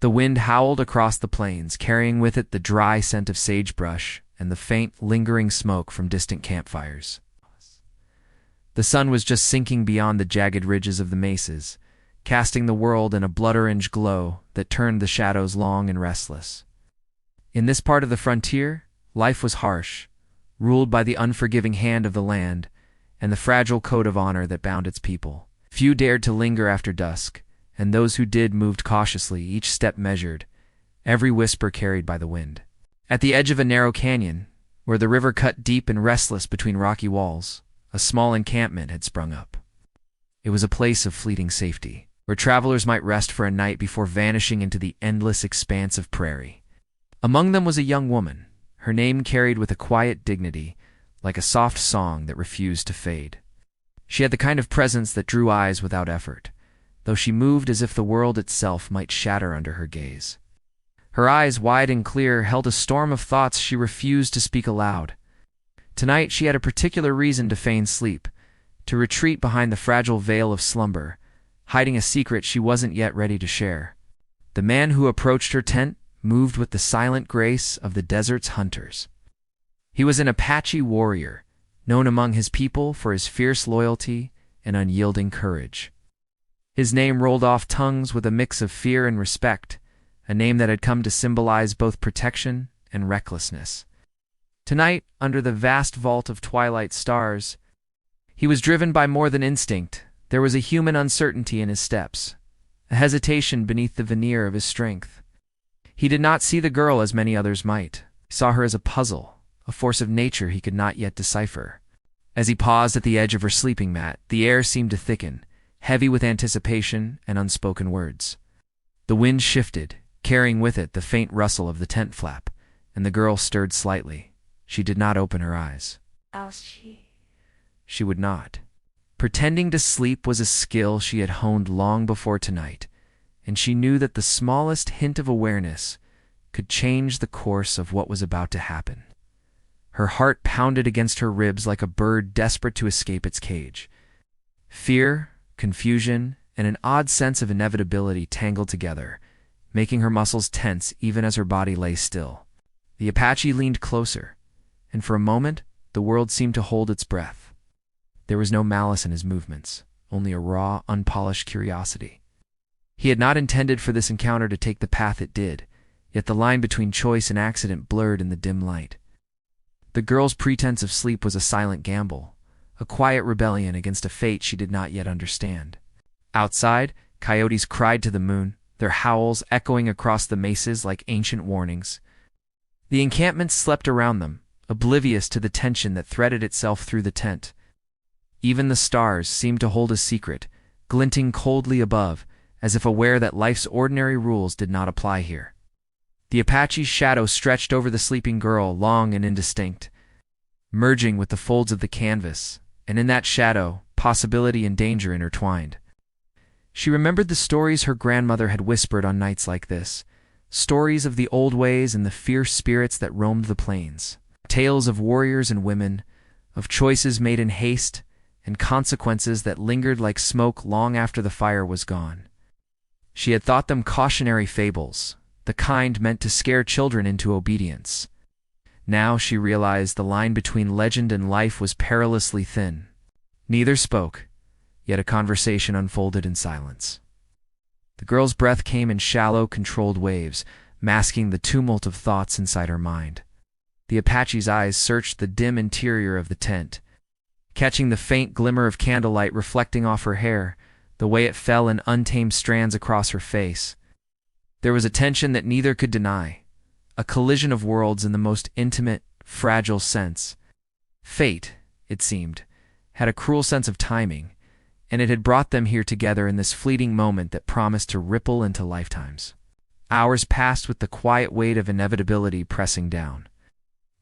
The wind howled across the plains, carrying with it the dry scent of sagebrush and the faint, lingering smoke from distant campfires. The sun was just sinking beyond the jagged ridges of the mesas, casting the world in a blood-orange glow that turned the shadows long and restless. In this part of the frontier, life was harsh, ruled by the unforgiving hand of the land and the fragile code of honor that bound its people. Few dared to linger after dusk, and those who did moved cautiously, each step measured, every whisper carried by the wind. At the edge of a narrow canyon, where the river cut deep and restless between rocky walls, a small encampment had sprung up. It was a place of fleeting safety, where travelers might rest for a night before vanishing into the endless expanse of prairie. Among them was a young woman, her name carried with a quiet dignity, like a soft song that refused to fade. She had the kind of presence that drew eyes without effort, though she moved as if the world itself might shatter under her gaze. Her eyes, wide and clear, held a storm of thoughts she refused to speak aloud. Tonight she had a particular reason to feign sleep, to retreat behind the fragile veil of slumber, hiding a secret she wasn't yet ready to share. The man who approached her tent moved with the silent grace of the desert's hunters. He was an Apache warrior, known among his people for his fierce loyalty and unyielding courage. His name rolled off tongues with a mix of fear and respect, a name that had come to symbolize both protection and recklessness. Tonight, under the vast vault of twilight stars, he was driven by more than instinct. There was a human uncertainty in his steps, a hesitation beneath the veneer of his strength. He did not see the girl as many others might. He saw her as a puzzle, a force of nature he could not yet decipher. As he paused at the edge of her sleeping mat, the air seemed to thicken, heavy with anticipation and unspoken words. The wind shifted, carrying with it the faint rustle of the tent flap, and the girl stirred slightly. She did not open her eyes. She would not. Pretending to sleep was a skill she had honed long before tonight, and she knew that the smallest hint of awareness could change the course of what was about to happen. Her heart pounded against her ribs like a bird desperate to escape its cage. Fear, confusion, and an odd sense of inevitability tangled together, making her muscles tense even as her body lay still. The Apache leaned closer, and for a moment the world seemed to hold its breath. There was no malice in his movements, only a raw, unpolished curiosity. He had not intended for this encounter to take the path it did, yet the line between choice and accident blurred in the dim light. The girl's pretense of sleep was a silent gamble, a quiet rebellion against a fate she did not yet understand. Outside, coyotes cried to the moon, their howls echoing across the mesas like ancient warnings. The encampment slept around them, oblivious to the tension that threaded itself through the tent. Even the stars seemed to hold a secret, glinting coldly above, as if aware that life's ordinary rules did not apply here. The Apache's shadow stretched over the sleeping girl, long and indistinct, merging with the folds of the canvas, and in that shadow, possibility and danger intertwined. She remembered the stories her grandmother had whispered on nights like this, stories of the old ways and the fierce spirits that roamed the plains, tales of warriors and women, of choices made in haste, and consequences that lingered like smoke long after the fire was gone. She had thought them cautionary fables, the kind meant to scare children into obedience. Now she realized the line between legend and life was perilously thin. Neither spoke, yet a conversation unfolded in silence. The girl's breath came in shallow, controlled waves, masking the tumult of thoughts inside her mind. The Apache's eyes searched the dim interior of the tent, catching the faint glimmer of candlelight reflecting off her hair, the way it fell in untamed strands across her face. There was a tension that neither could deny, a collision of worlds in the most intimate, fragile sense. Fate, it seemed, had a cruel sense of timing, and it had brought them here together in this fleeting moment that promised to ripple into lifetimes. Hours passed with the quiet weight of inevitability pressing down.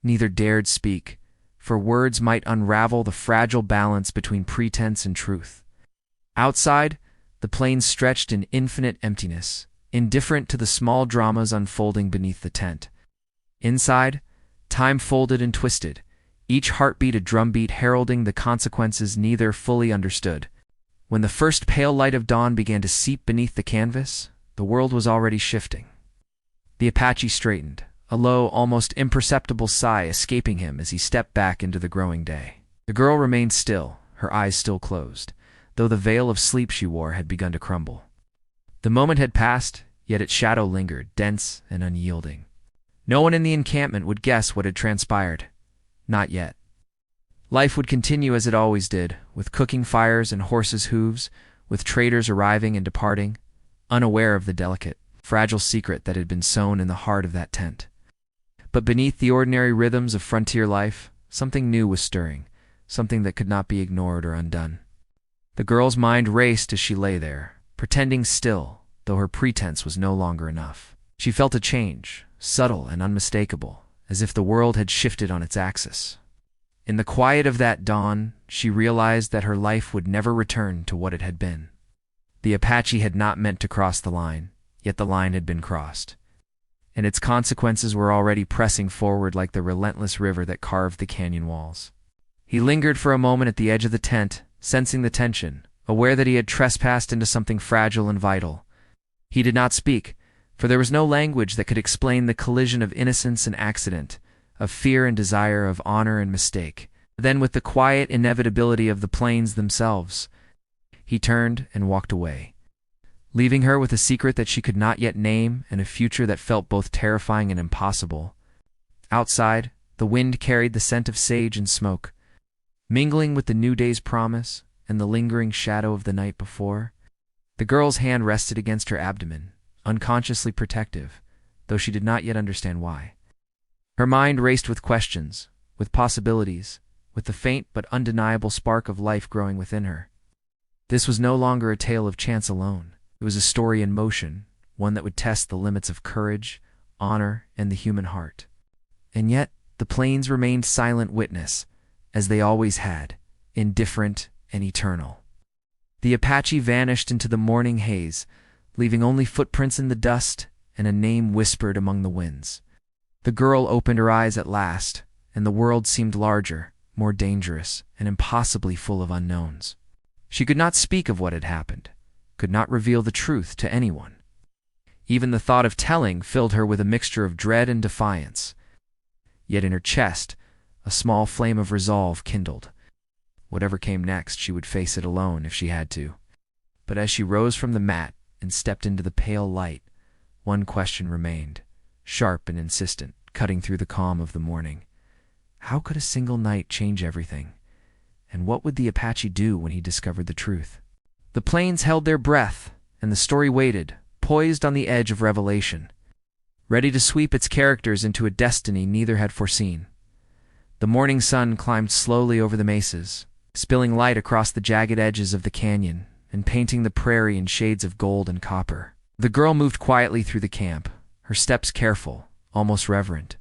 Neither dared speak, for words might unravel the fragile balance between pretense and truth. Outside, the plains stretched in infinite emptiness, indifferent to the small dramas unfolding beneath the tent. Inside, time folded and twisted, each heartbeat a drumbeat heralding the consequences neither fully understood. When the first pale light of dawn began to seep beneath the canvas, the world was already shifting. The Apache straightened, a low, almost imperceptible sigh escaping him as he stepped back into the growing day. The girl remained still, her eyes still closed, though the veil of sleep she wore had begun to crumble. The moment had passed, yet its shadow lingered, dense and unyielding. No one in the encampment would guess what had transpired. Not yet. Life would continue as it always did, with cooking fires and horses' hooves, with traders arriving and departing, unaware of the delicate, fragile secret that had been sown in the heart of that tent. But beneath the ordinary rhythms of frontier life, something new was stirring, something that could not be ignored or undone. The girl's mind raced as she lay there, pretending still, though her pretense was no longer enough. She felt a change, subtle and unmistakable, as if the world had shifted on its axis. In the quiet of that dawn, she realized that her life would never return to what it had been. The Apache had not meant to cross the line, yet the line had been crossed, and its consequences were already pressing forward like the relentless river that carved the canyon walls. He lingered for a moment at the edge of the tent, sensing the tension, aware that he had trespassed into something fragile and vital. He did not speak, for there was no language that could explain the collision of innocence and accident, of fear and desire, of honor and mistake. Then, with the quiet inevitability of the plains themselves, he turned and walked away, leaving her with a secret that she could not yet name and a future that felt both terrifying and impossible. Outside, the wind carried the scent of sage and smoke, mingling with the new day's promise and the lingering shadow of the night before. The girl's hand rested against her abdomen, unconsciously protective, though she did not yet understand why. Her mind raced with questions, with possibilities, with the faint but undeniable spark of life growing within her. This was no longer a tale of chance alone. It was a story in motion, one that would test the limits of courage, honor, and the human heart. And yet, the plains remained silent witness, as they always had, indifferent and eternal. The Apache vanished into the morning haze, leaving only footprints in the dust and a name whispered among the winds. The girl opened her eyes at last, and the world seemed larger, more dangerous, and impossibly full of unknowns. She could not speak of what had happened, could not reveal the truth to anyone. Even the thought of telling filled her with a mixture of dread and defiance. Yet in her chest, a small flame of resolve kindled. Whatever came next, she would face it alone if she had to. But as she rose from the mat and stepped into the pale light, one question remained, sharp and insistent, cutting through the calm of the morning. How could a single night change everything? And what would the Apache do when he discovered the truth? The plains held their breath, and the story waited, poised on the edge of revelation, ready to sweep its characters into a destiny neither had foreseen. The morning sun climbed slowly over the mesas, spilling light across the jagged edges of the canyon and painting the prairie in shades of gold and copper. The girl moved quietly through the camp, her steps careful, almost reverent,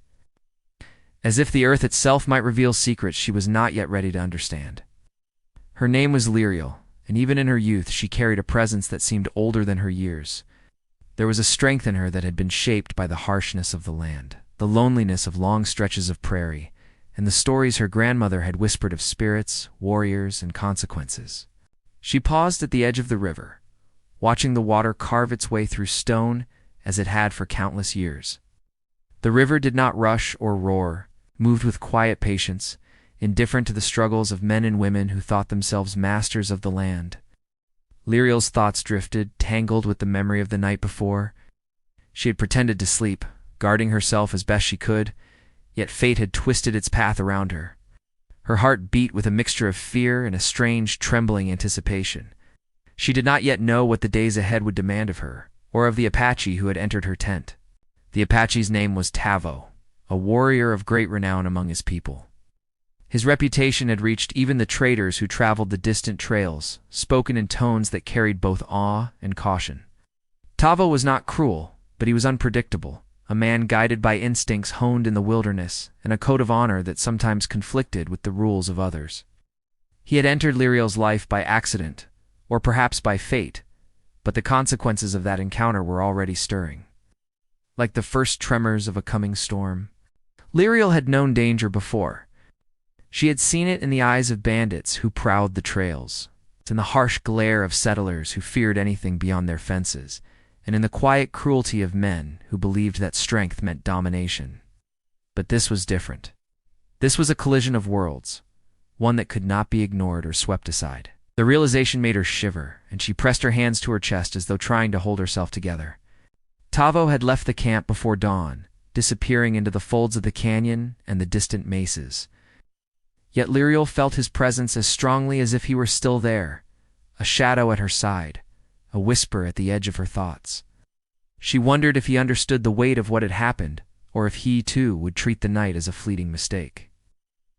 as if the earth itself might reveal secrets she was not yet ready to understand. Her name was Liriel, and even in her youth she carried a presence that seemed older than her years. There was a strength in her that had been shaped by the harshness of the land, the loneliness of long stretches of prairie, and the stories her grandmother had whispered of spirits, warriors, and consequences. She paused at the edge of the river, watching the water carve its way through stone as it had for countless years. The river did not rush or roar, moved with quiet patience, indifferent to the struggles of men and women who thought themselves masters of the land. Liriel's thoughts drifted, tangled with the memory of the night before. She had pretended to sleep, guarding herself as best she could, yet fate had twisted its path around her. Her heart beat with a mixture of fear and a strange, trembling anticipation. She did not yet know what the days ahead would demand of her, or of the Apache who had entered her tent. The Apache's name was Tavo, a warrior of great renown among his people. His reputation had reached even the traders who traveled the distant trails, spoken in tones that carried both awe and caution. Tavo was not cruel, but he was unpredictable, a man guided by instincts honed in the wilderness and a code of honor that sometimes conflicted with the rules of others. He had entered Liriel's life by accident, or perhaps by fate, but the consequences of that encounter were already stirring. Like the first tremors of a coming storm, Liriel had known danger before. She had seen it in the eyes of bandits who prowled the trails, in the harsh glare of settlers who feared anything beyond their fences, and in the quiet cruelty of men who believed that strength meant domination. But this was different. This was a collision of worlds, one that could not be ignored or swept aside. The realization made her shiver, and she pressed her hands to her chest as though trying to hold herself together. Tavo had left the camp before dawn, disappearing into the folds of the canyon and the distant mesas. Yet Liriel felt his presence as strongly as if he were still there, a shadow at her side, a whisper at the edge of her thoughts. She wondered if he understood the weight of what had happened, or if he, too, would treat the night as a fleeting mistake.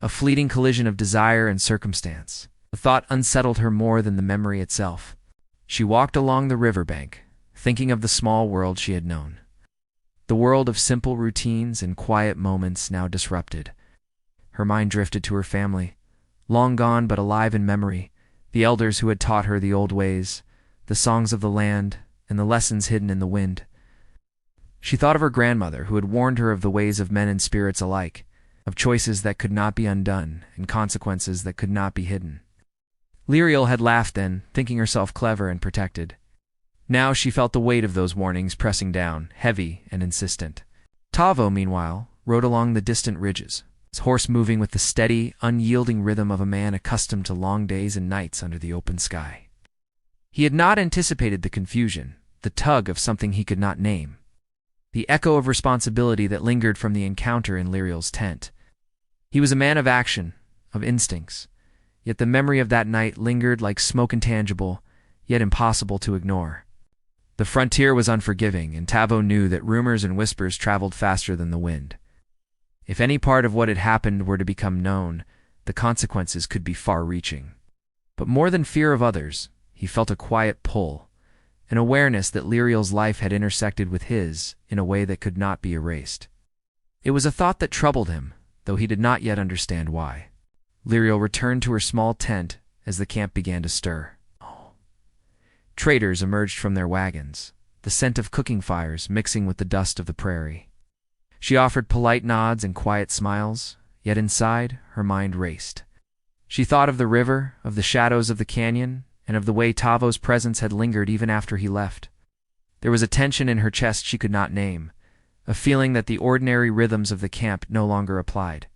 A fleeting collision of desire and circumstance. The thought unsettled her more than the memory itself. She walked along the riverbank, thinking of the small world she had known. The world of simple routines and quiet moments now disrupted. Her mind drifted to her family, long gone but alive in memory, the elders who had taught her the old ways, the songs of the land, and the lessons hidden in the wind. She thought of her grandmother, who had warned her of the ways of men and spirits alike, of choices that could not be undone and consequences that could not be hidden. Liriel had laughed then, thinking herself clever and protected. Now she felt the weight of those warnings pressing down, heavy and insistent. Tavo, meanwhile, rode along the distant ridges, his horse moving with the steady, unyielding rhythm of a man accustomed to long days and nights under the open sky. He had not anticipated the confusion, the tug of something he could not name, the echo of responsibility that lingered from the encounter in Liriel's tent. He was a man of action, of instincts, yet the memory of that night lingered like smoke, intangible, yet impossible to ignore. The frontier was unforgiving, and Tavo knew that rumors and whispers traveled faster than the wind. If any part of what had happened were to become known, the consequences could be far-reaching. But more than fear of others, he felt a quiet pull, an awareness that Liriel's life had intersected with his in a way that could not be erased. It was a thought that troubled him, though he did not yet understand why. Liriel returned to her small tent as the camp began to stir. Traders emerged from their wagons, the scent of cooking fires mixing with the dust of the prairie. She offered polite nods and quiet smiles, yet inside her mind raced. She thought of the river, of the shadows of the canyon, and of the way Tavo's presence had lingered even after he left. There was a tension in her chest she could not name, a feeling that the ordinary rhythms of the camp no longer applied.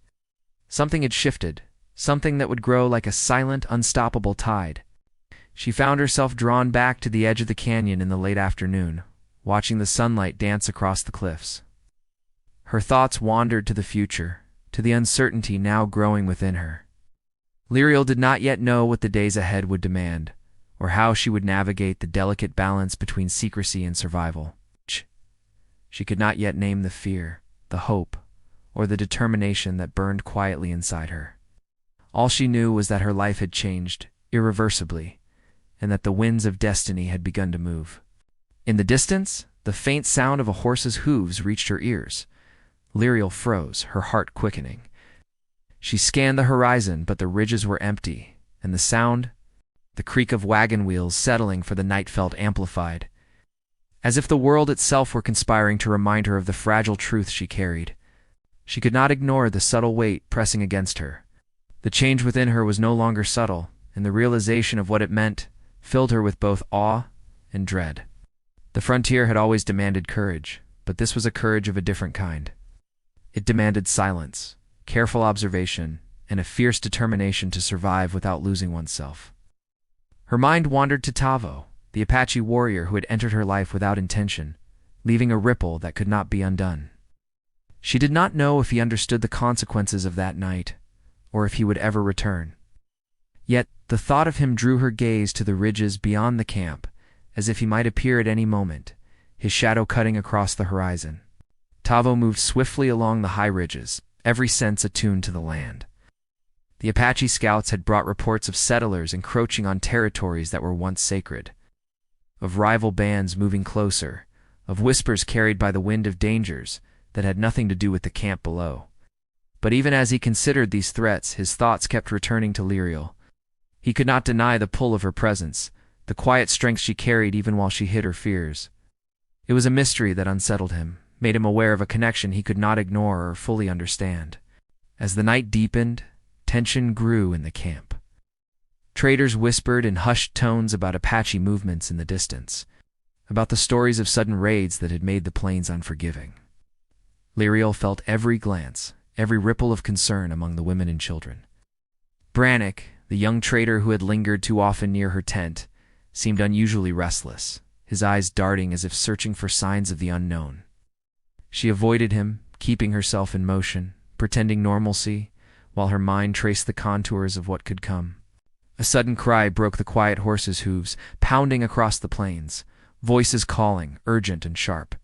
Something had shifted, something that would grow like a silent, unstoppable tide. She found herself drawn back to the edge of the canyon in the late afternoon, watching the sunlight dance across the cliffs. Her thoughts wandered to the future, to the uncertainty now growing within her. Liriel did not yet know what the days ahead would demand, or how she would navigate the delicate balance between secrecy and survival. She could not yet name the fear, the hope, or the determination that burned quietly inside her. All she knew was that her life had changed, irreversibly, and that the winds of destiny had begun to move. In the distance, the faint sound of a horse's hooves reached her ears. Liriel froze, her heart quickening. She scanned the horizon, but the ridges were empty, and the sound, the creak of wagon wheels settling for the night, felt amplified, as if the world itself were conspiring to remind her of the fragile truth she carried. She could not ignore the subtle weight pressing against her. The change within her was no longer subtle, and the realization of what it meant filled her with both awe and dread. The frontier had always demanded courage, but this was a courage of a different kind. It demanded silence, careful observation, and a fierce determination to survive without losing oneself. Her mind wandered to Tavo, the Apache warrior who had entered her life without intention, leaving a ripple that could not be undone. She did not know if he understood the consequences of that night, or if he would ever return. Yet the thought of him drew her gaze to the ridges beyond the camp, as if he might appear at any moment, his shadow cutting across the horizon. Tavo moved swiftly along the high ridges, every sense attuned to the land. The Apache scouts had brought reports of settlers encroaching on territories that were once sacred, of rival bands moving closer, of whispers carried by the wind of dangers that had nothing to do with the camp below. But even as he considered these threats, his thoughts kept returning to Liriel. He could not deny the pull of her presence, the quiet strength she carried even while she hid her fears. It was a mystery that unsettled him, made him aware of a connection he could not ignore or fully understand. As the night deepened, tension grew in the camp. Traders whispered in hushed tones about Apache movements in the distance. about the stories of sudden raids that had made the plains unforgiving. Liriel felt every glance, every ripple of concern among the women and children. Brannick, the young trader who had lingered too often near her tent, seemed unusually restless, his eyes darting as if searching for signs of the unknown. She avoided him, keeping herself in motion, pretending normalcy, while her mind traced the contours of what could come. A sudden cry broke the quiet horses' hooves, pounding across the plains, voices calling, urgent and sharp.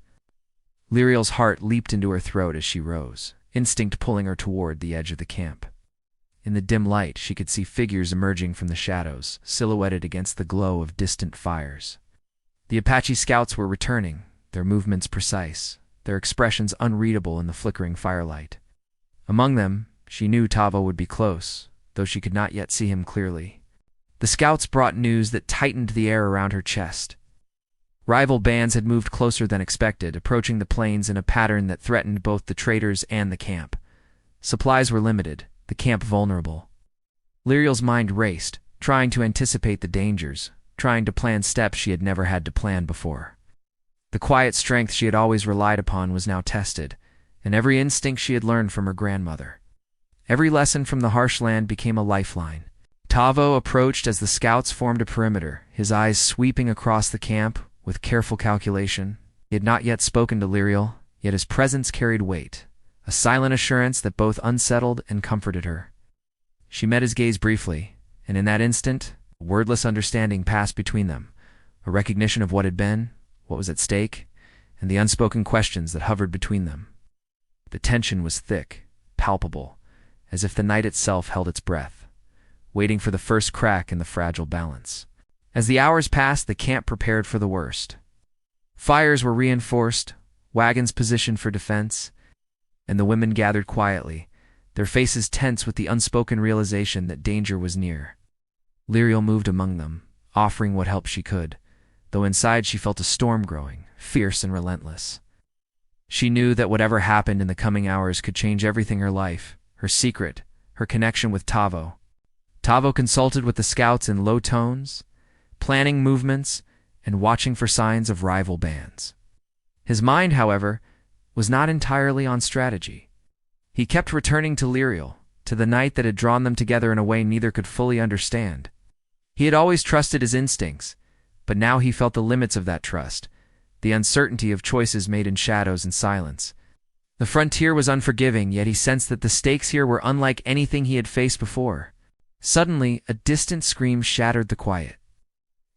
Liriel's heart leaped into her throat as she rose, instinct pulling her toward the edge of the camp. In the dim light, she could see figures emerging from the shadows, silhouetted against the glow of distant fires. The Apache scouts were returning, their movements precise, their expressions unreadable in the flickering firelight. Among them, she knew Tavo would be close, though she could not yet see him clearly. The scouts brought news that tightened the air around her chest. Rival bands had moved closer than expected, approaching the plains in a pattern that threatened both the traders and the camp. Supplies were limited, the camp vulnerable. Liriel's mind raced, trying to anticipate the dangers, trying to plan steps she had never had to plan before. The quiet strength she had always relied upon was now tested, and every instinct she had learned from her grandmother. Every lesson from the harsh land became a lifeline. Tavo approached as the scouts formed a perimeter, his eyes sweeping across the camp with careful calculation. He had not yet spoken to Liriel, yet his presence carried weight, a silent assurance that both unsettled and comforted her. She met his gaze briefly, and in that instant, a wordless understanding passed between them, a recognition of what had been, what was at stake, and the unspoken questions that hovered between them. The tension was thick, palpable, as if the night itself held its breath, waiting for the first crack in the fragile balance. As the hours passed, the camp prepared for the worst. Fires were reinforced, wagons positioned for defense, and the women gathered quietly, their faces tense with the unspoken realization that danger was near. Liriel moved among them, offering what help she could, though inside she felt a storm growing, fierce and relentless. She knew that whatever happened in the coming hours could change everything: her life, her secret, her connection with Tavo. Tavo consulted with the scouts in low tones, planning movements and watching for signs of rival bands. His mind, however, was not entirely on strategy. He kept returning to Liriel, to the night that had drawn them together in a way neither could fully understand. He had always trusted his instincts, but now he felt the limits of that trust, the uncertainty of choices made in shadows and silence. The frontier was unforgiving, yet he sensed that the stakes here were unlike anything he had faced before. Suddenly, a distant scream shattered the quiet.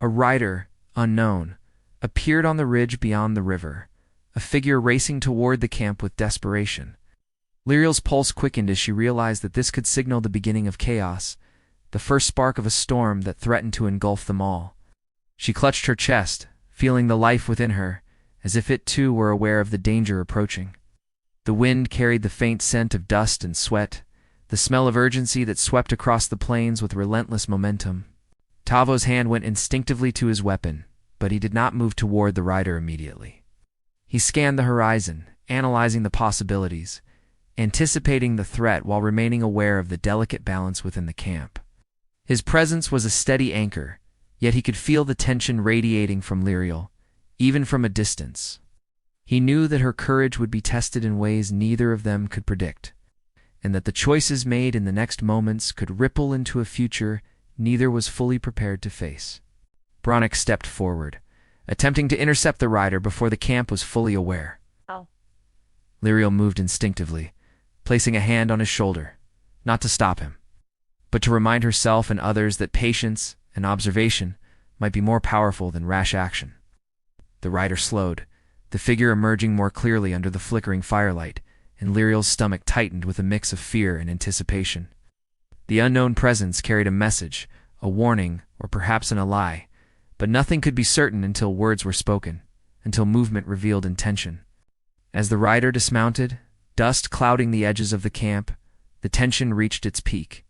A rider, unknown, appeared on the ridge beyond the river, a figure racing toward the camp with desperation. Liriel's pulse quickened as she realized that this could signal the beginning of chaos, the first spark of a storm that threatened to engulf them all. She clutched her chest, feeling the life within her, as if it too were aware of the danger approaching. The wind carried the faint scent of dust and sweat, the smell of urgency that swept across the plains with relentless momentum. Tavo's hand went instinctively to his weapon, but he did not move toward the rider immediately. He scanned the horizon, analyzing the possibilities, anticipating the threat while remaining aware of the delicate balance within the camp. His presence was a steady anchor, yet he could feel the tension radiating from Liriel, even from a distance. He knew that her courage would be tested in ways neither of them could predict, and that the choices made in the next moments could ripple into a future neither was fully prepared to face. Brannick stepped forward, attempting to intercept the rider before the camp was fully aware. Oh. Liriel moved instinctively, placing a hand on his shoulder, not to stop him, but to remind herself and others that patience and observation might be more powerful than rash action. The rider slowed, the figure emerging more clearly under the flickering firelight, and Liriel's stomach tightened with a mix of fear and anticipation. The unknown presence carried a message, a warning, or perhaps an ally, but nothing could be certain until words were spoken, until movement revealed intention. As the rider dismounted, dust clouding the edges of the camp, the tension reached its peak.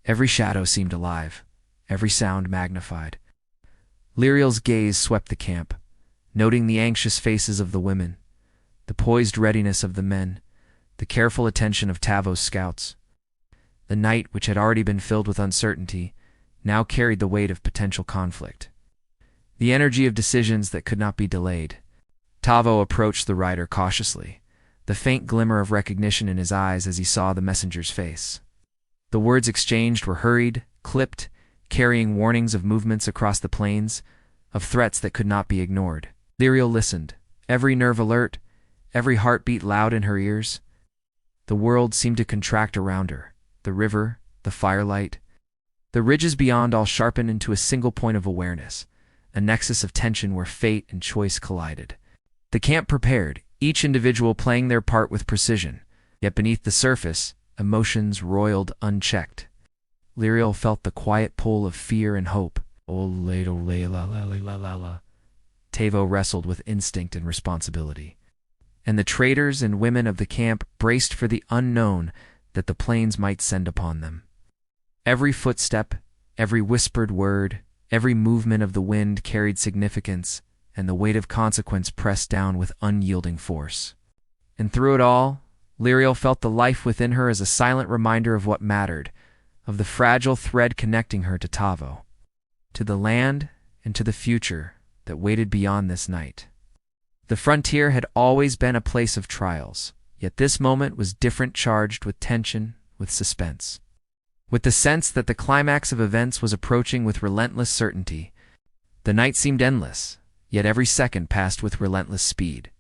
Every shadow seemed alive, every sound magnified. Liriel's gaze swept the camp, noting the anxious faces of the women, the poised readiness of the men, the careful attention of Tavo's scouts. The night, which had already been filled with uncertainty, now carried the weight of potential conflict. the energy of decisions that could not be delayed. Tavo approached the rider cautiously, the faint glimmer of recognition in his eyes as he saw the messenger's face. The words exchanged were hurried, clipped, carrying warnings of movements across the plains, of threats that could not be ignored. Lyriel listened, every nerve alert, every heartbeat loud in her ears. The world seemed to contract around her, the river, the firelight. The ridges beyond all sharpened into a single point of awareness, a nexus of tension where fate and choice collided. The camp prepared, each individual playing their part with precision, yet beneath the surface, emotions roiled unchecked. Lyriel felt the quiet pull of fear and hope. Tavo wrestled with instinct and responsibility. And the traders and women of the camp braced for the unknown that the plains might send upon them. Every footstep, every whispered word, every movement of the wind carried significance, and the weight of consequence pressed down with unyielding force. And through it all, Lyriel felt the life within her as a silent reminder of what mattered, of the fragile thread connecting her to Tavo, to the land and to the future that waited beyond this night. The frontier had always been a place of trials, yet this moment was different, charged with tension, with suspense. With the sense that the climax of events was approaching with relentless certainty, the night seemed endless, yet every second passed with relentless speed.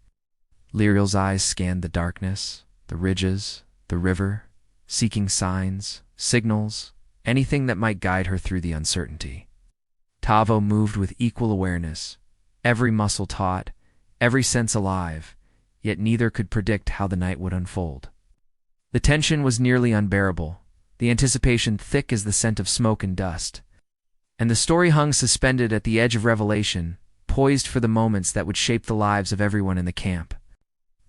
Lyriel's eyes scanned the darkness, the ridges, the river, seeking signs, signals, anything that might guide her through the uncertainty. Tavo moved with equal awareness, every muscle taut, every sense alive, yet neither could predict how the night would unfold. The tension was nearly unbearable, the anticipation thick as the scent of smoke and dust. And the story hung suspended at the edge of revelation, poised for the moments that would shape the lives of everyone in the camp.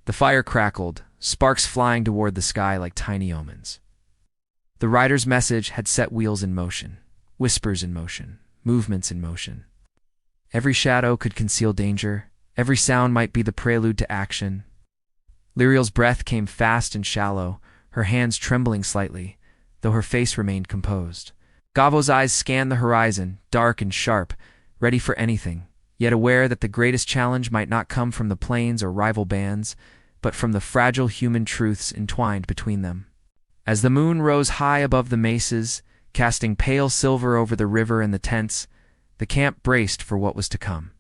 The fire crackled, sparks flying toward the sky like tiny omens. The rider's message had set wheels in motion, whispers in motion, movements in motion. Every shadow could conceal danger, every sound might be the prelude to action. Lyriel's breath came fast and shallow, her hands trembling slightly, though her face remained composed. Gavo's eyes scanned the horizon, dark and sharp, ready for anything, yet aware that the greatest challenge might not come from the plains or rival bands, but from the fragile human truths entwined between them. As the moon rose high above the mesas, casting pale silver over the river and the tents, the camp braced for what was to come.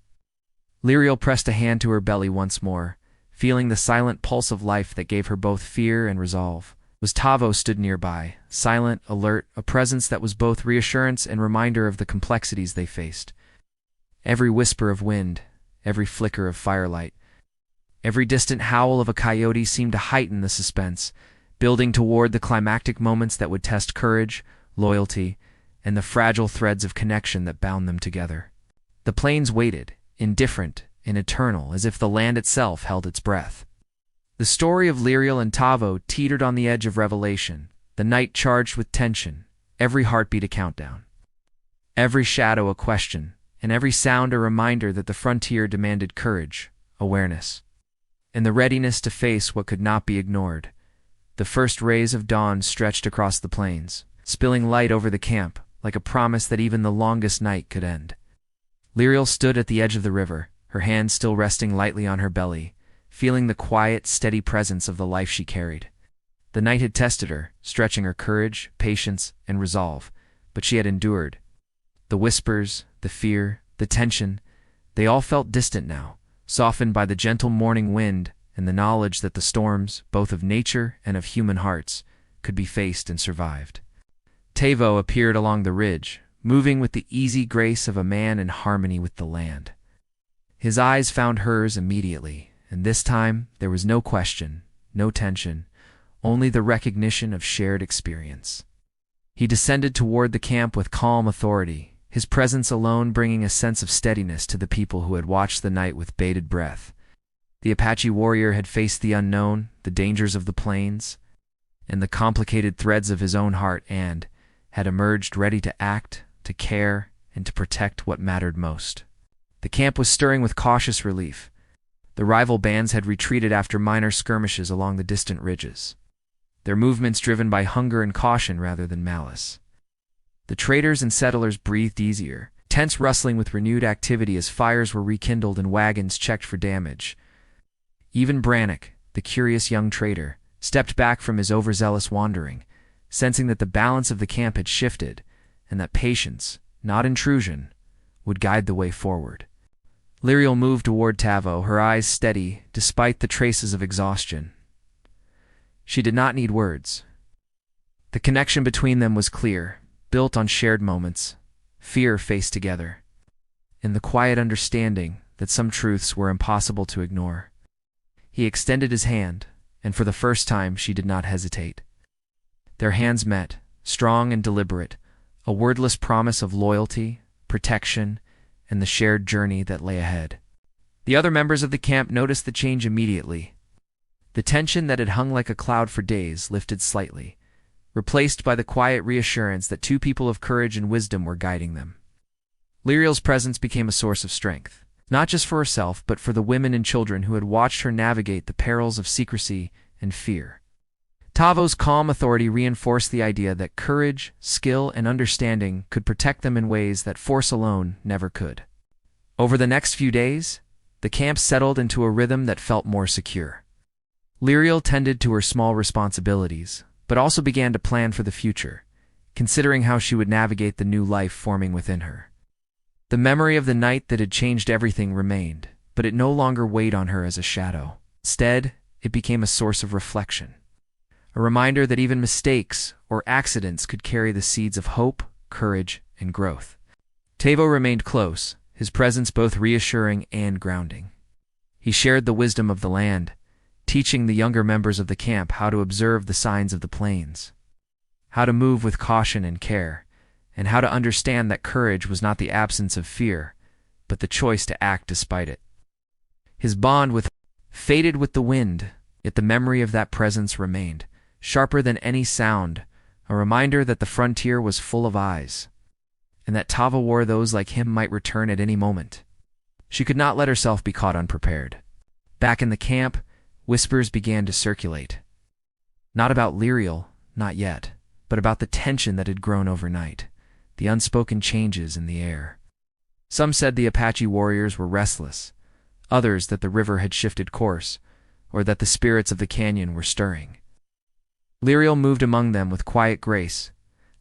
Lyriel pressed a hand to her belly once more, feeling the silent pulse of life that gave her both fear and resolve. Tavo stood nearby, silent, alert, a presence that was both reassurance and reminder of the complexities they faced. Every whisper of wind, every flicker of firelight, every distant howl of a coyote seemed to heighten the suspense, building toward the climactic moments that would test courage, loyalty, and the fragile threads of connection that bound them together. The plains waited, indifferent and eternal, as if the land itself held its breath. The story of Lyriel and Tavo teetered on the edge of revelation, the night charged with tension, every heartbeat a countdown. Every shadow a question, and every sound a reminder that the frontier demanded courage, awareness, and the readiness to face what could not be ignored. The first rays of dawn stretched across the plains, spilling light over the camp, like a promise that even the longest night could end. Lyriel stood at the edge of the river, her hands still resting lightly on her belly, feeling the quiet, steady presence of the life she carried. The night had tested her, stretching her courage, patience, and resolve, but she had endured. The whispers, the fear, the tension, they all felt distant now, softened by the gentle morning wind and the knowledge that the storms, both of nature and of human hearts, could be faced and survived. Tavo appeared along the ridge, moving with the easy grace of a man in harmony with the land. His eyes found hers immediately, and this time there was no question, no tension, only the recognition of shared experience. He descended toward the camp with calm authority, his presence alone bringing a sense of steadiness to the people who had watched the night with bated breath. The Apache warrior had faced the unknown, the dangers of the plains, and the complicated threads of his own heart, and had emerged ready to act, to care, and to protect what mattered most. The camp was stirring with cautious relief. The rival bands had retreated after minor skirmishes along the distant ridges, their movements driven by hunger and caution rather than malice. The traders and settlers breathed easier, tents rustling with renewed activity as fires were rekindled and wagons checked for damage. Even Brannock, the curious young trader, stepped back from his overzealous wandering, sensing that the balance of the camp had shifted and that patience, not intrusion, would guide the way forward. Liriel moved toward Tavo, her eyes steady despite the traces of exhaustion. She did not need words. The connection between them was clear, built on shared moments, fear faced together, and the quiet understanding that some truths were impossible to ignore. He extended his hand, and for the first time she did not hesitate. Their hands met, strong and deliberate, a wordless promise of loyalty, protection, and the shared journey that lay ahead. The other members of the camp noticed the change immediately. The tension that had hung like a cloud for days lifted slightly, replaced by the quiet reassurance that two people of courage and wisdom were guiding them. Liriel's presence became a source of strength, not just for herself but for the women and children who had watched her navigate the perils of secrecy and fear. Tavo's calm authority reinforced the idea that courage, skill, and understanding could protect them in ways that force alone never could. Over the next few days, the camp settled into a rhythm that felt more secure. Liriel tended to her small responsibilities, but also began to plan for the future, considering how she would navigate the new life forming within her. The memory of the night that had changed everything remained, but it no longer weighed on her as a shadow. Instead, it became a source of reflection. A reminder that even mistakes or accidents could carry the seeds of hope, courage, and growth. Tavo remained close, his presence both reassuring and grounding. He shared the wisdom of the land, teaching the younger members of the camp how to observe the signs of the plains, how to move with caution and care, and how to understand that courage was not the absence of fear, but the choice to act despite it. His bond with faded with the wind, yet the memory of that presence remained, sharper than any sound, a reminder that the frontier was full of eyes, and that Tavo wore those like him might return at any moment. She could not let herself be caught unprepared. Back in the camp, whispers began to circulate. Not about Liriel, not yet, but about the tension that had grown overnight, the unspoken changes in the air. Some said the Apache warriors were restless, others that the river had shifted course, or that the spirits of the canyon were stirring. Liriel moved among them with quiet grace,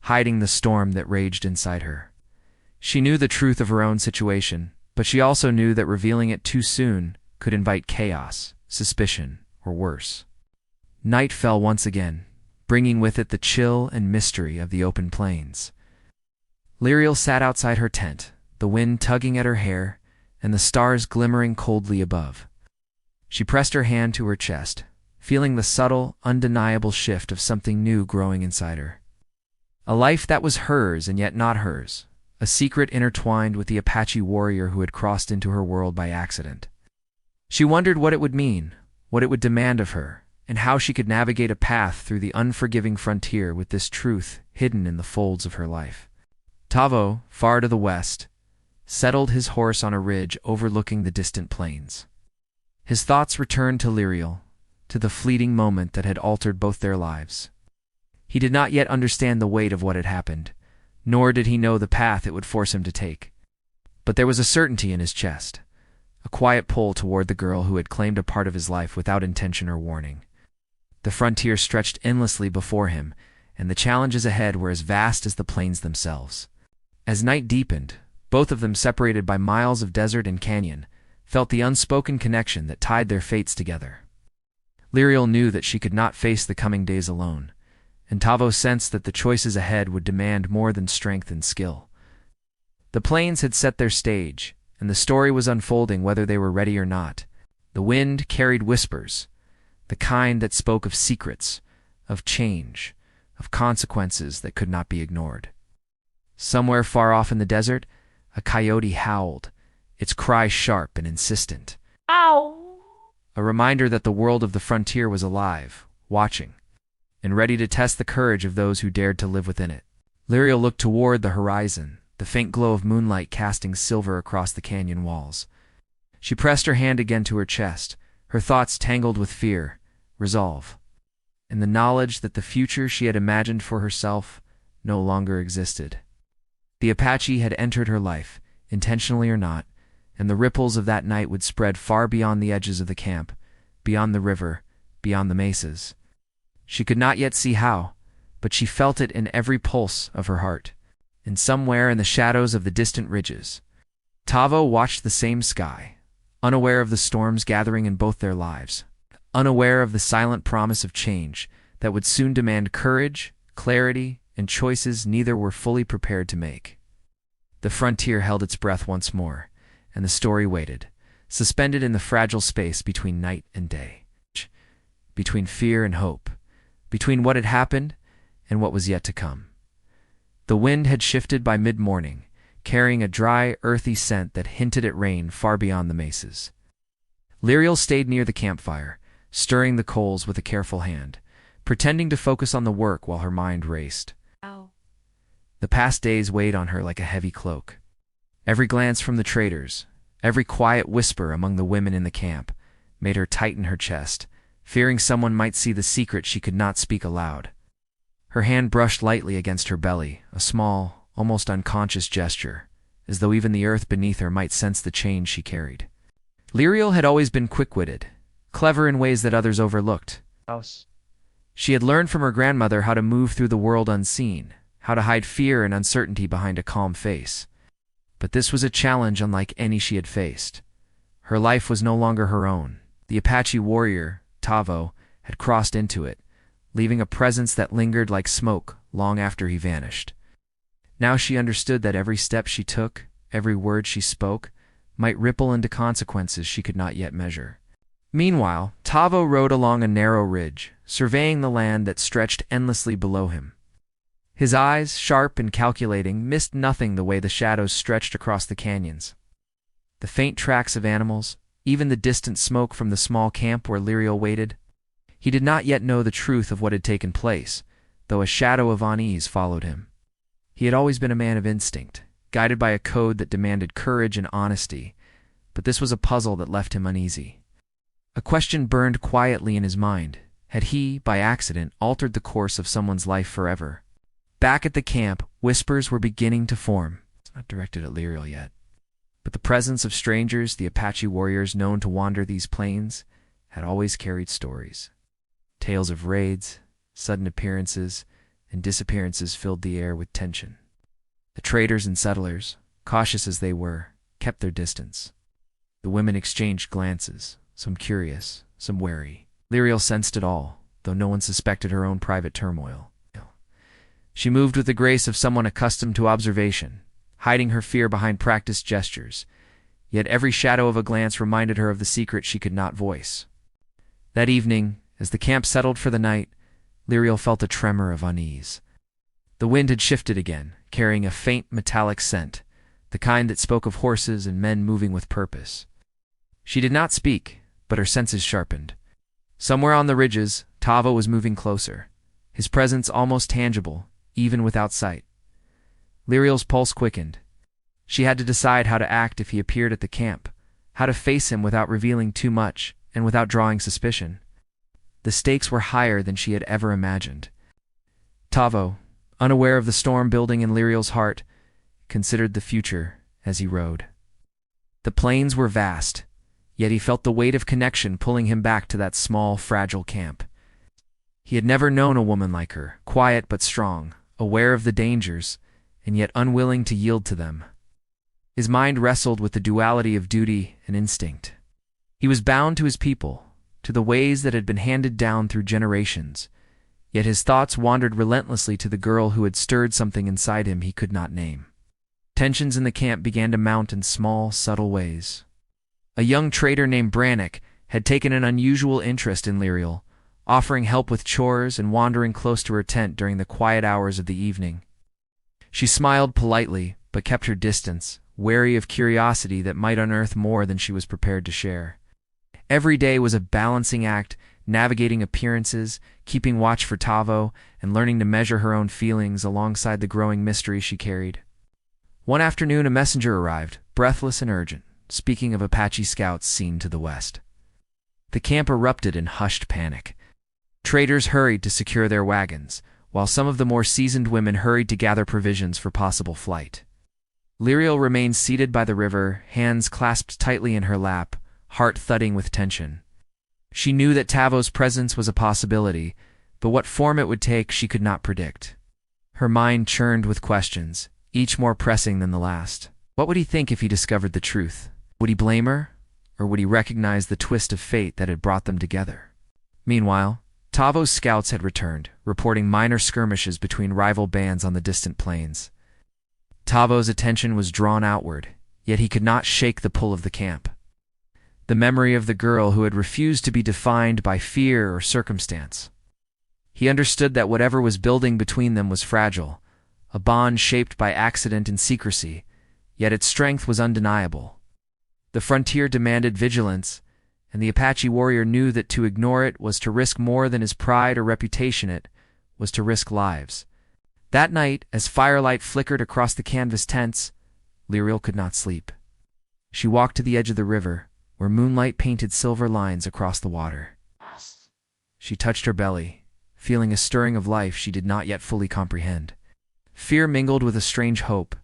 hiding the storm that raged inside her. She knew the truth of her own situation, but she also knew that revealing it too soon could invite chaos, suspicion, or worse. Night fell once again, bringing with it the chill and mystery of the open plains. Liriel sat outside her tent, the wind tugging at her hair, and the stars glimmering coldly above. She pressed her hand to her chest, feeling the subtle, undeniable shift of something new growing inside her. A life that was hers and yet not hers, a secret intertwined with the Apache warrior who had crossed into her world by accident. She wondered what it would mean, what it would demand of her, and how she could navigate a path through the unforgiving frontier with this truth hidden in the folds of her life. Tavo, far to the west, settled his horse on a ridge overlooking the distant plains. His thoughts returned to Liriel, to the fleeting moment that had altered both their lives. He did not yet understand the weight of what had happened, nor did he know the path it would force him to take. But there was a certainty in his chest, a quiet pull toward the girl who had claimed a part of his life without intention or warning. The frontier stretched endlessly before him, and the challenges ahead were as vast as the plains themselves. As night deepened, both of them separated by miles of desert and canyon, felt the unspoken connection that tied their fates together. Liriel knew that she could not face the coming days alone, and Tavo sensed that the choices ahead would demand more than strength and skill. The plains had set their stage, and the story was unfolding whether they were ready or not. The wind carried whispers, the kind that spoke of secrets, of change, of consequences that could not be ignored. Somewhere far off in the desert, a coyote howled, its cry sharp and insistent. Ow! A reminder that the world of the frontier was alive, watching, and ready to test the courage of those who dared to live within it. Liriel looked toward the horizon, the faint glow of moonlight casting silver across the canyon walls. She pressed her hand again to her chest, her thoughts tangled with fear, resolve, and the knowledge that the future she had imagined for herself no longer existed. The Apache had entered her life, intentionally or not, and the ripples of that night would spread far beyond the edges of the camp, beyond the river, beyond the mesas. She could not yet see how, but she felt it in every pulse of her heart. And somewhere in the shadows of the distant ridges, Tavo watched the same sky, unaware of the storms gathering in both their lives, unaware of the silent promise of change that would soon demand courage, clarity, and choices neither were fully prepared to make. The frontier held its breath once more, and the story waited, suspended in the fragile space between night and day, between fear and hope, between what had happened and what was yet to come. The wind had shifted by mid-morning, carrying a dry, earthy scent that hinted at rain far beyond the mesas. Liriel stayed near the campfire, stirring the coals with a careful hand, pretending to focus on the work while her mind raced. Ow. The past days weighed on her like a heavy cloak. Every glance from the traders, every quiet whisper among the women in the camp, made her tighten her chest, fearing someone might see the secret she could not speak aloud. Her hand brushed lightly against her belly, a small, almost unconscious gesture, as though even the earth beneath her might sense the change she carried. Liriel had always been quick-witted, clever in ways that others overlooked. She had learned from her grandmother how to move through the world unseen, how to hide fear and uncertainty behind a calm face. But this was a challenge unlike any she had faced. Her life was no longer her own. The Apache warrior, Tavo, had crossed into it, leaving a presence that lingered like smoke long after he vanished. Now she understood that every step she took, every word she spoke, might ripple into consequences she could not yet measure. Meanwhile, Tavo rode along a narrow ridge, surveying the land that stretched endlessly below him. His eyes, sharp and calculating, missed nothing the way the shadows stretched across the canyons. The faint tracks of animals, even the distant smoke from the small camp where Liriel waited. He did not yet know the truth of what had taken place, though a shadow of unease followed him. He had always been a man of instinct, guided by a code that demanded courage and honesty, but this was a puzzle that left him uneasy. A question burned quietly in his mind. Had he, by accident, altered the course of someone's life forever? Back at the camp, whispers were beginning to form. It's not directed at Liriel yet. But the presence of strangers, the Apache warriors known to wander these plains, had always carried stories. Tales of raids, sudden appearances, and disappearances filled the air with tension. The traders and settlers, cautious as they were, kept their distance. The women exchanged glances, some curious, some wary. Liriel sensed it all, though no one suspected her own private turmoil. She moved with the grace of someone accustomed to observation, hiding her fear behind practiced gestures, yet every shadow of a glance reminded her of the secret she could not voice. That evening, as the camp settled for the night, Liriel felt a tremor of unease. The wind had shifted again, carrying a faint metallic scent, the kind that spoke of horses and men moving with purpose. She did not speak, but her senses sharpened. Somewhere on the ridges, Tavo was moving closer, his presence almost tangible, even without sight. Liriel's pulse quickened. She had to decide how to act if he appeared at the camp, how to face him without revealing too much and without drawing suspicion. The stakes were higher than she had ever imagined. Tavo, unaware of the storm building in Liriel's heart, considered the future as he rode. The plains were vast, yet he felt the weight of connection pulling him back to that small, fragile camp. He had never known a woman like her, quiet but strong, aware of the dangers, and yet unwilling to yield to them. His mind wrestled with the duality of duty and instinct. He was bound to his people, to the ways that had been handed down through generations, yet his thoughts wandered relentlessly to the girl who had stirred something inside him he could not name. Tensions in the camp began to mount in small, subtle ways. A young trader named Brannick had taken an unusual interest in Liriel, offering help with chores and wandering close to her tent during the quiet hours of the evening. She smiled politely, but kept her distance, wary of curiosity that might unearth more than she was prepared to share. Every day was a balancing act, navigating appearances, keeping watch for Tavo, and learning to measure her own feelings alongside the growing mystery she carried. One afternoon a messenger arrived, breathless and urgent, speaking of Apache scouts seen to the west. The camp erupted in hushed panic. Traders hurried to secure their wagons, while some of the more seasoned women hurried to gather provisions for possible flight. Liriel remained seated by the river, hands clasped tightly in her lap, heart thudding with tension. She knew that Tavo's presence was a possibility, but what form it would take she could not predict. Her mind churned with questions, each more pressing than the last. What would he think if he discovered the truth? Would he blame her, or would he recognize the twist of fate that had brought them together? Meanwhile, Tavo's scouts had returned, reporting minor skirmishes between rival bands on the distant plains. Tavo's attention was drawn outward, yet he could not shake the pull of the camp. The memory of the girl who had refused to be defined by fear or circumstance. He understood that whatever was building between them was fragile, a bond shaped by accident and secrecy, yet its strength was undeniable. The frontier demanded vigilance, and the Apache warrior knew that to ignore it was to risk more than his pride or reputation. It was to risk lives. That night, as firelight flickered across the canvas tents, Liriel could not sleep. She walked to the edge of the river, where moonlight painted silver lines across the water. She touched her belly, feeling a stirring of life she did not yet fully comprehend. Fear mingled with a strange hope,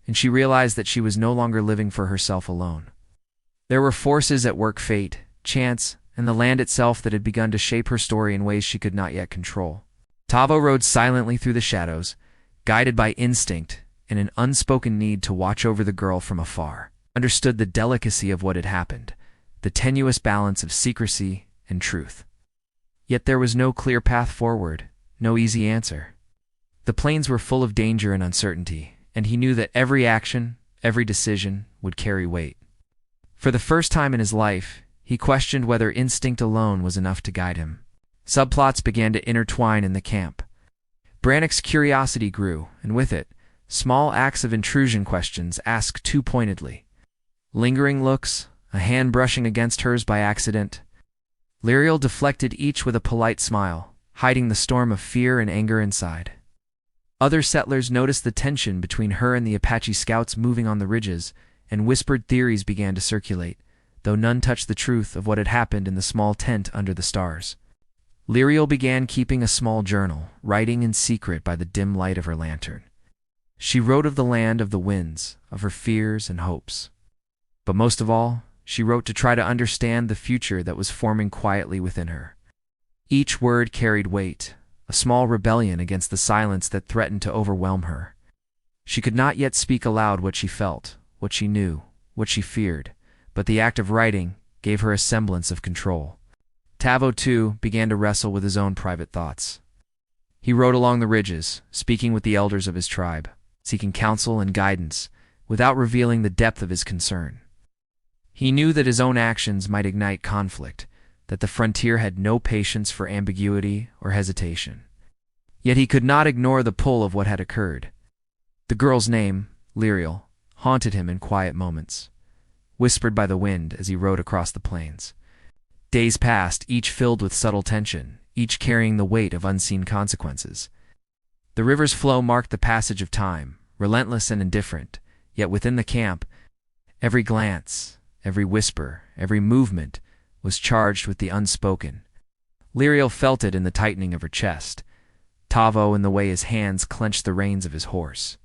and she realized that she was no longer living for herself alone. There were forces at work: fate, chance, and the land itself that had begun to shape her story in ways she could not yet control. Tavo rode silently through the shadows, guided by instinct and an unspoken need to watch over the girl from afar. Understood the delicacy of what had happened, the tenuous balance of secrecy and truth. Yet there was no clear path forward, no easy answer. The plains were full of danger and uncertainty, and he knew that every action, every decision would carry weight. For the first time in his life, he questioned whether instinct alone was enough to guide him. Subplots began to intertwine in the camp. Brannick's curiosity grew, and with it, small acts of intrusion, questions asked too pointedly. Lingering looks, a hand brushing against hers by accident. Liriel deflected each with a polite smile, hiding the storm of fear and anger inside. Other settlers noticed the tension between her and the Apache scouts moving on the ridges, and whispered theories began to circulate, though none touched the truth of what had happened in the small tent under the stars. Liriel began keeping a small journal, writing in secret by the dim light of her lantern. She wrote of the land of the winds, of her fears and hopes. But most of all, she wrote to try to understand the future that was forming quietly within her. Each word carried weight, a small rebellion against the silence that threatened to overwhelm her. She could not yet speak aloud what she felt, what she knew, what she feared, but the act of writing gave her a semblance of control. Tavo, too, began to wrestle with his own private thoughts. He rode along the ridges, speaking with the elders of his tribe, seeking counsel and guidance, without revealing the depth of his concern. He knew that his own actions might ignite conflict, that the frontier had no patience for ambiguity or hesitation. Yet he could not ignore the pull of what had occurred. The girl's name, Liriel, haunted him in quiet moments, whispered by the wind as he rode across the plains. Days passed, each filled with subtle tension, each carrying the weight of unseen consequences. The river's flow marked the passage of time, relentless and indifferent, yet within the camp, every glance, every whisper, every movement was charged with the unspoken. Liriel felt it in the tightening of her chest, Tavo in the way his hands clenched the reins of his horse.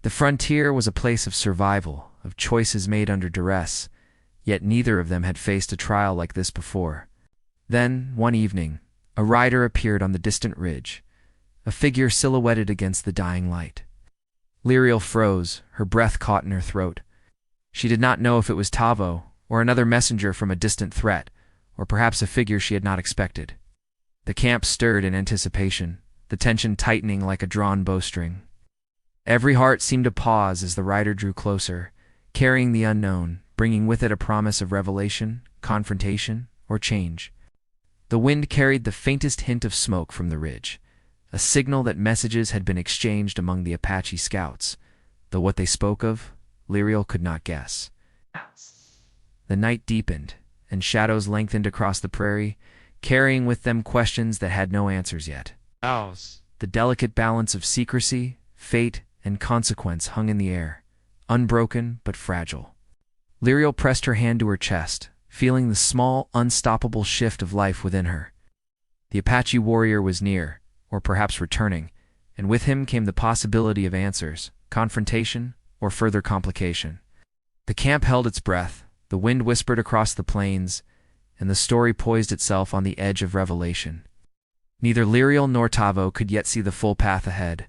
The frontier was a place of survival, of choices made under duress, yet neither of them had faced a trial like this before. Then, one evening, a rider appeared on the distant ridge, a figure silhouetted against the dying light. Liriel froze, her breath caught in her throat. She did not know if it was Tavo, or another messenger from a distant threat, or perhaps a figure she had not expected. The camp stirred in anticipation, the tension tightening like a drawn bowstring. Every heart seemed to pause as the rider drew closer, carrying the unknown, bringing with it a promise of revelation, confrontation, or change. The wind carried the faintest hint of smoke from the ridge, a signal that messages had been exchanged among the Apache scouts, though what they spoke of, Liriel could not guess. The night deepened, and shadows lengthened across the prairie, carrying with them questions that had no answers yet. The delicate balance of secrecy, fate, and consequence hung in the air, unbroken but fragile. Liriel pressed her hand to her chest, feeling the small, unstoppable shift of life within her. The Apache warrior was near, or perhaps returning, and with him came the possibility of answers, confrontation, or further complication. The camp held its breath, the wind whispered across the plains, and the story poised itself on the edge of revelation. Neither Liriel nor Tavo could yet see the full path ahead,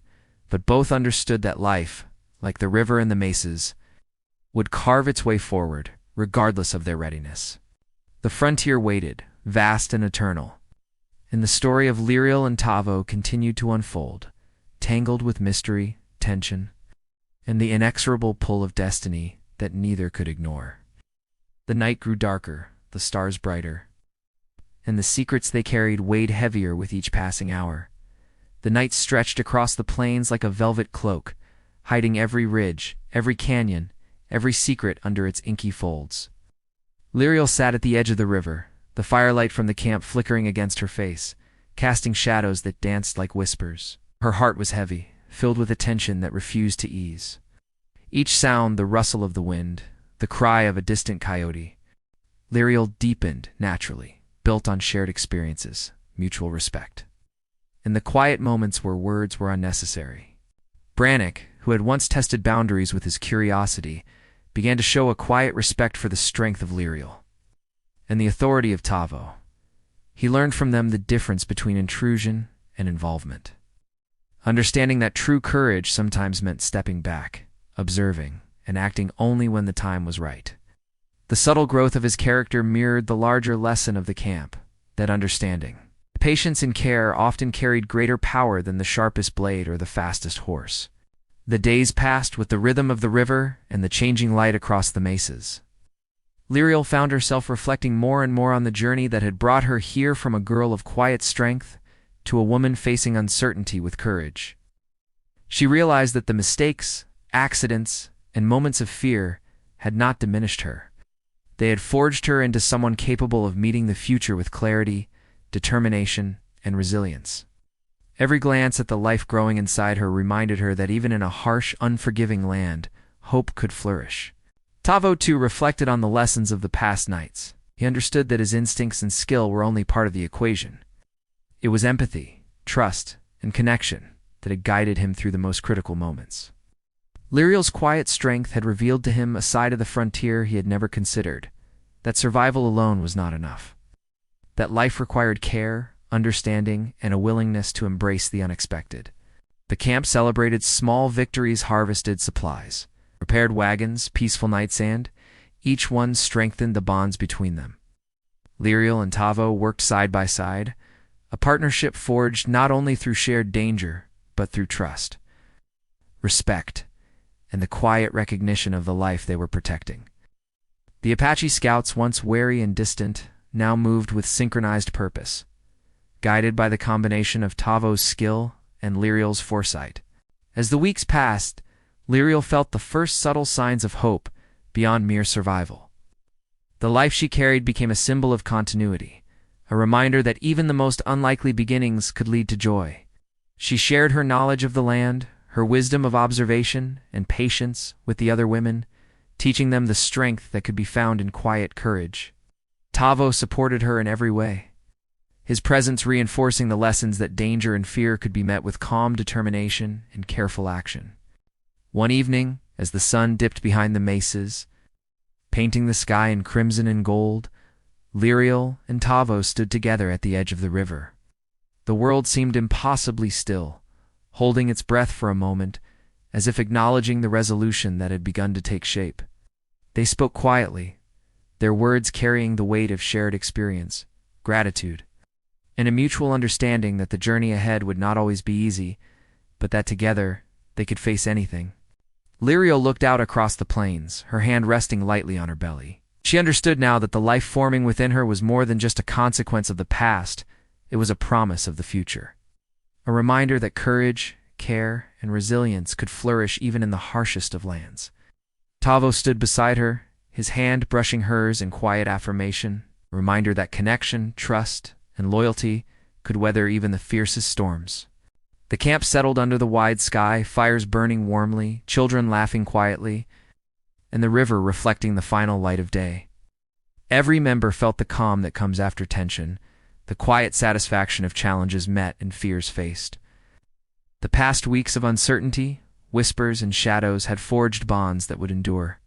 but both understood that life, like the river and the mesas, would carve its way forward, regardless of their readiness. The frontier waited, vast and eternal, and the story of Liriel and Tavo continued to unfold, tangled with mystery, tension, and the inexorable pull of destiny that neither could ignore. The night grew darker, the stars brighter, and the secrets they carried weighed heavier with each passing hour. The night stretched across the plains like a velvet cloak, hiding every ridge, every canyon, every secret under its inky folds. Liriel sat at the edge of the river, the firelight from the camp flickering against her face, casting shadows that danced like whispers. Her heart was heavy, filled with a tension that refused to ease. Each sound, the rustle of the wind, the cry of a distant coyote, Liriel deepened naturally, built on shared experiences, mutual respect. In the quiet moments where words were unnecessary, Brannick, who had once tested boundaries with his curiosity, began to show a quiet respect for the strength of Liriel and the authority of Tavo. He learned from them the difference between intrusion and involvement, understanding that true courage sometimes meant stepping back, observing, and acting only when the time was right. The subtle growth of his character mirrored the larger lesson of the camp, that understanding, patience and care often carried greater power than the sharpest blade or the fastest horse. The days passed with the rhythm of the river and the changing light across the mesas. Liriel found herself reflecting more and more on the journey that had brought her here, from a girl of quiet strength to a woman facing uncertainty with courage. She realized that the mistakes, accidents, and moments of fear had not diminished her. They had forged her into someone capable of meeting the future with clarity, determination, and resilience. Every glance at the life growing inside her reminded her that even in a harsh, unforgiving land, hope could flourish. Tavo, too, reflected on the lessons of the past nights. He understood that his instincts and skill were only part of the equation. It was empathy, trust, and connection that had guided him through the most critical moments. Liriel's quiet strength had revealed to him a side of the frontier he had never considered, that survival alone was not enough, that life required care, understanding, and a willingness to embrace the unexpected. The camp celebrated small victories, harvested supplies, repaired wagons, peaceful nights, and each one strengthened the bonds between them. Liriel and Tavo worked side by side, a partnership forged not only through shared danger, but through trust, respect, and the quiet recognition of the life they were protecting. The Apache scouts, once wary and distant, now moved with synchronized purpose, guided by the combination of Tavo's skill and Liriel's foresight. As the weeks passed, Liriel felt the first subtle signs of hope beyond mere survival. The life she carried became a symbol of continuity, a reminder that even the most unlikely beginnings could lead to joy. She shared her knowledge of the land, her wisdom of observation and patience with the other women, teaching them the strength that could be found in quiet courage. Tavo supported her in every way, his presence reinforcing the lessons that danger and fear could be met with calm determination and careful action. One evening, as the sun dipped behind the mesas, painting the sky in crimson and gold, Liriel and Tavo stood together at the edge of the river. The world seemed impossibly still, holding its breath for a moment, as if acknowledging the resolution that had begun to take shape. They spoke quietly, their words carrying the weight of shared experience, gratitude, and a mutual understanding that the journey ahead would not always be easy, but that together they could face anything. Liriel looked out across the plains, her hand resting lightly on her belly. She understood now that the life forming within her was more than just a consequence of the past, it was a promise of the future. A reminder that courage, care, and resilience could flourish even in the harshest of lands. Tavo stood beside her, his hand brushing hers in quiet affirmation, a reminder that connection, trust, and loyalty could weather even the fiercest storms. The camp settled under the wide sky, fires burning warmly, children laughing quietly, and the river reflecting the final light of day. Every member felt the calm that comes after tension, the quiet satisfaction of challenges met and fears faced. The past weeks of uncertainty, whispers, and shadows had forged bonds that would endure,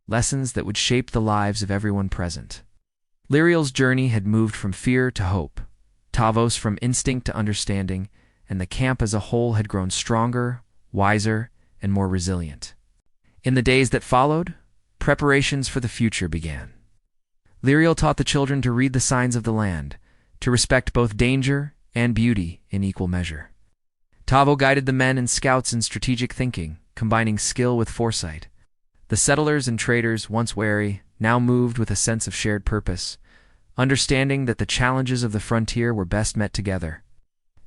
lessons that would shape the lives of everyone present. Liriel's journey had moved from fear to hope, Tavos from instinct to understanding, and the camp as a whole had grown stronger, wiser, and more resilient. In the days that followed, preparations for the future began. Liriel taught the children to read the signs of the land, to respect both danger and beauty in equal measure. Tavo guided the men and scouts in strategic thinking, combining skill with foresight. The settlers and traders, once wary, now moved with a sense of shared purpose, understanding that the challenges of the frontier were best met together.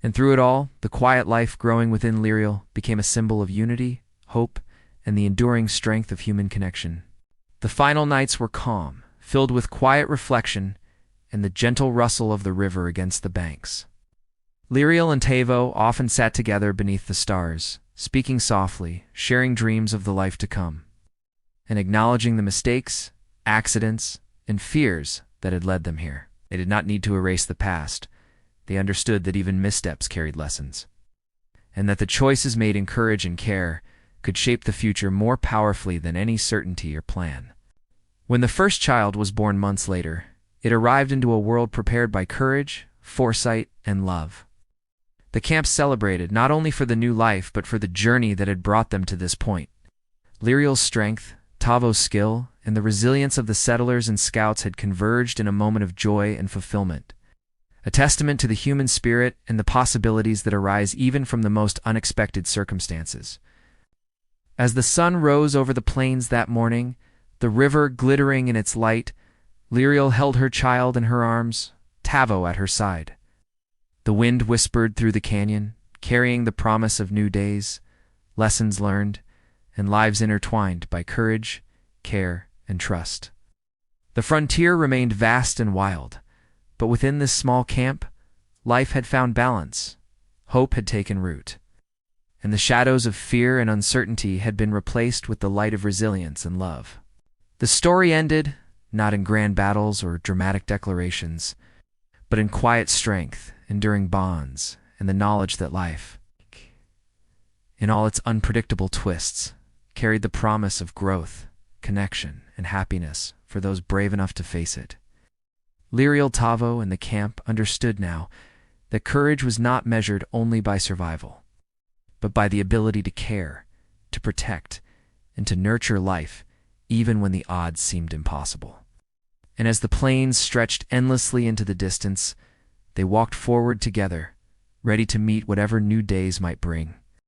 And through it all, the quiet life growing within Liriel became a symbol of unity, hope, and the enduring strength of human connection. The final nights were calm, filled with quiet reflection and the gentle rustle of the river against the banks. Liriel and Tavo often sat together beneath the stars, speaking softly, sharing dreams of the life to come, and acknowledging the mistakes, accidents, and fears that had led them here. They did not need to erase the past. They understood that even missteps carried lessons, and that the choices made in courage and care could shape the future more powerfully than any certainty or plan. When the first child was born months later, it arrived into a world prepared by courage, foresight, and love. The camp celebrated not only for the new life but for the journey that had brought them to this point. Liriel's strength, Tavo's skill, and the resilience of the settlers and scouts had converged in a moment of joy and fulfillment, a testament to the human spirit and the possibilities that arise even from the most unexpected circumstances. As the sun rose over the plains that morning, the river glittering in its light, Liriel held her child in her arms, Tavo at her side. The wind whispered through the canyon, carrying the promise of new days, lessons learned, and lives intertwined by courage, care, and trust. The frontier remained vast and wild, but within this small camp, life had found balance, hope had taken root, and the shadows of fear and uncertainty had been replaced with the light of resilience and love. The story ended, not in grand battles or dramatic declarations, but in quiet strength, enduring bonds, and the knowledge that life, in all its unpredictable twists, carried the promise of growth, connection, and happiness for those brave enough to face it. Liriel, Tavo, and the camp understood now that courage was not measured only by survival, but by the ability to care, to protect, and to nurture life even when the odds seemed impossible. And as the plains stretched endlessly into the distance, they walked forward together, ready to meet whatever new days might bring.